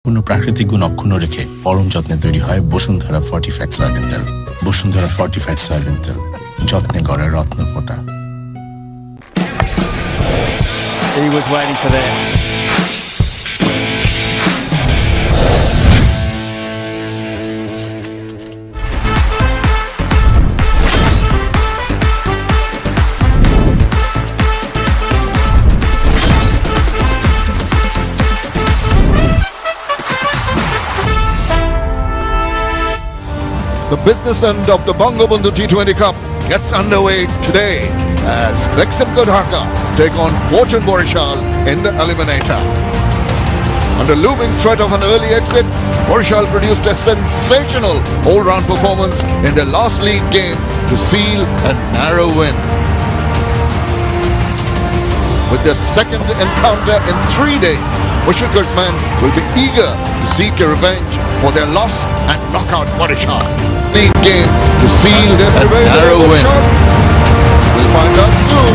পূর্ণ প্রাকৃতিক গুণ অক্ষুণ্ণ রেখে পরম যত্নে তৈরি হয় বসুন্ধরা ফর্টিফাইড সয়াবিন তেল। বসুন্ধরা ফর্টিফাইড সয়াবিন তেল, যত্নে গড়া রত্ন ফোঁটা। He was waiting for that. The business end of the Bangabandhu T20 Cup gets underway today as Beximco Dhaka take on Barishal in the Eliminator. Under looming threat of an early exit, Barishal produced a sensational all-round performance in their last league game to seal a narrow win. With their second encounter in 3 days, Mushfiqur's men will be eager to seek a revenge for their loss and knock out Barishal. League game to seal their narrow win. We'll find out soon.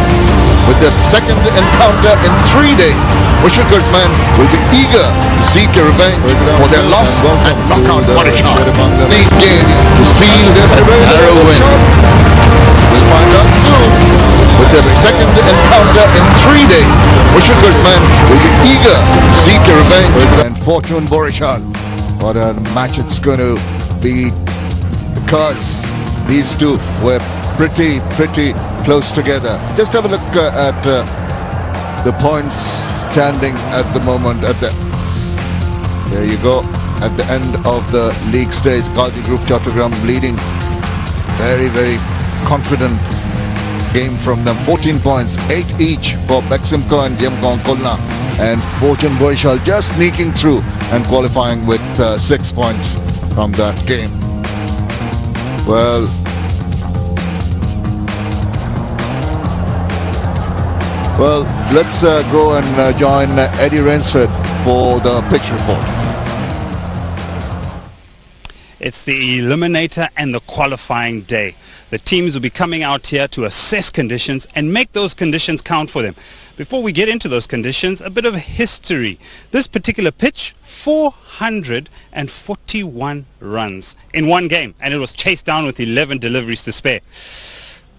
With their second encounter in 3 days, Mushfiqur's men will be eager to seek a revenge for their loss and knock out Barishal. League game to seal their narrow win. We'll find out soon. With their second encounter in 3 days, Mushfiqur's men will be eager to seek a revenge. And Fortune Barishal, what a match it's going to be, because these two were pretty close together. Just have a look at the points standing at the moment. There you go. At the end of the league stage, Gazi Group Chattogram leading. Very confident game from them. 14 points, 8 each for Beximco and Yemgong Kulna. And Fortune Barishal just sneaking through and qualifying with 6 points from that game. Well, let's go and join Eddie Rainsford for the pitch report. It's the Eliminator and the qualifying day. The teams will be coming out here to assess conditions and make those conditions count for them. Before we get into those conditions, a bit of history. This particular pitch, 441 runs in one game, and it was chased down with 11 deliveries to spare.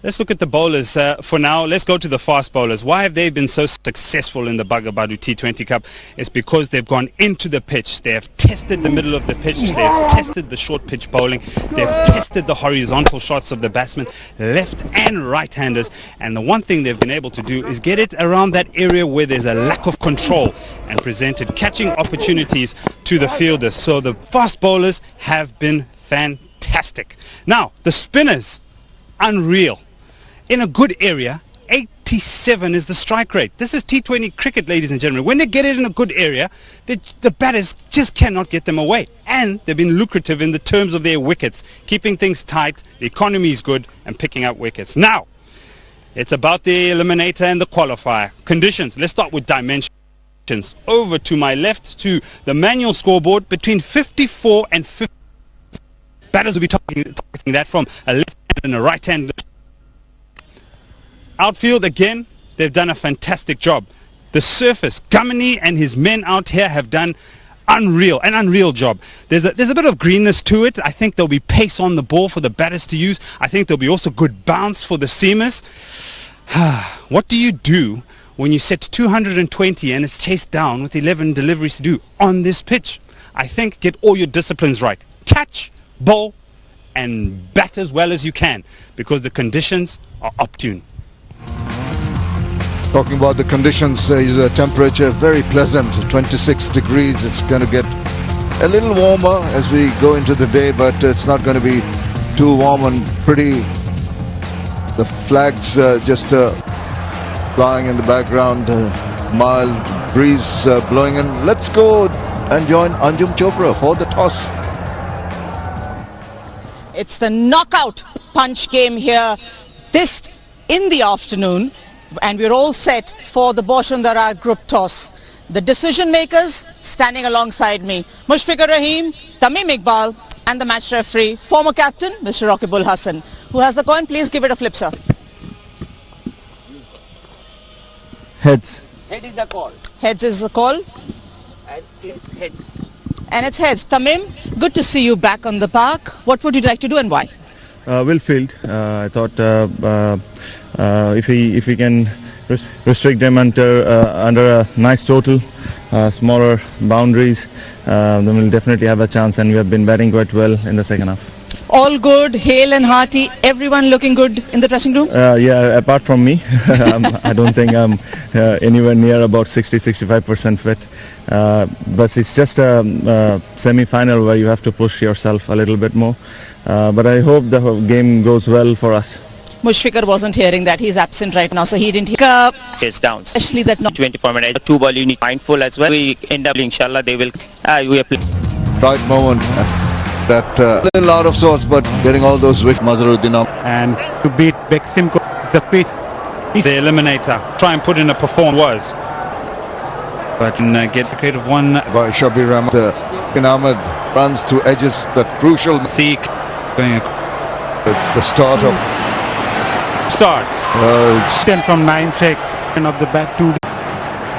Let's look at the bowlers for now. Let's go to the fast bowlers. Why have they been so successful in the Bangabandhu T20 Cup? It's because they've gone into the pitch. They have tested the middle of the pitch. They've tested the short pitch bowling. They've tested the horizontal shots of the batsmen, left and right-handers. And the one thing they've been able to do is get it around that area where there's a lack of control and presented catching opportunities to the fielders. So the fast bowlers have been fantastic. Now, the spinners, unreal. In a good area, 87 is the strike rate. This is T20 cricket, ladies and gentlemen. When they get it in a good area, the batters just cannot get them away. And they've been lucrative in the terms of their wickets, keeping things tight, the economy is good, and picking up wickets. Now, it's about the Eliminator and the qualifier. Conditions, let's start with dimensions. Over to my left to the manual scoreboard, between 54 and 50. Batters will be targeting that from a left hand and a right hand. Outfield, again, they've done a fantastic job. The surface, Gamini and his men out here have done an unreal job. There's a bit of greenness to it. I think there'll be pace on the ball for the batters to use. I think there'll be also good bounce for the seamers. What do you do when you set 220 and it's chased down with 11 deliveries to do on this pitch? I think get all your disciplines right. Catch, bowl, and bat as well as you can, because the conditions are opportune. Talking about the conditions, the temperature very pleasant, 26 degrees. It's going to get a little warmer as we go into the day, but it's not going to be too warm and pretty. The flags just flying in the background, mild breeze blowing in. Let's go and join Anjum Chopra for the toss. It's the knockout punch game here this in the afternoon, and we're all set for the Bosundhara group toss. The decision makers standing alongside me, Mushfiqur Rahim, Tamim Iqbal, and the match referee, former captain Mr. Raqibul Hassan. Who has the coin? Please give it a flip, sir. Heads. Head is a call. Heads is the call. And it's heads. And it's heads. Tamim, good to see you back on the park. What would you like to do and why? Well field. I thought if we can restrict them under a nice total, smaller boundaries, then we'll definitely have a chance. And we have been batting quite well in the second half. All good, hale and hearty, everyone looking good in the dressing room? Yeah, apart from me. I don't think I'm anywhere near about 60-65% fit. But it's just a semi-final where you have to push yourself a little bit more. But I hope the whole game goes well for us. Mushfiqar wasn't hearing that. He's absent right now, so he didn't hear. Is down. Especially that not 24 minutes. 2 ball you need mindful as well. We end up, inshallah, they will. We are playing. Right moment. That little out of sorts, but getting all those wickets. Mazharuddin And to beat Beximco, the pitch, the eliminator. Try and put in a performance. But get a creative one. by Shabir Ahmed runs to edges that crucial. Seek going It's the start of start. it's 10 from 9 check and of the bat 2.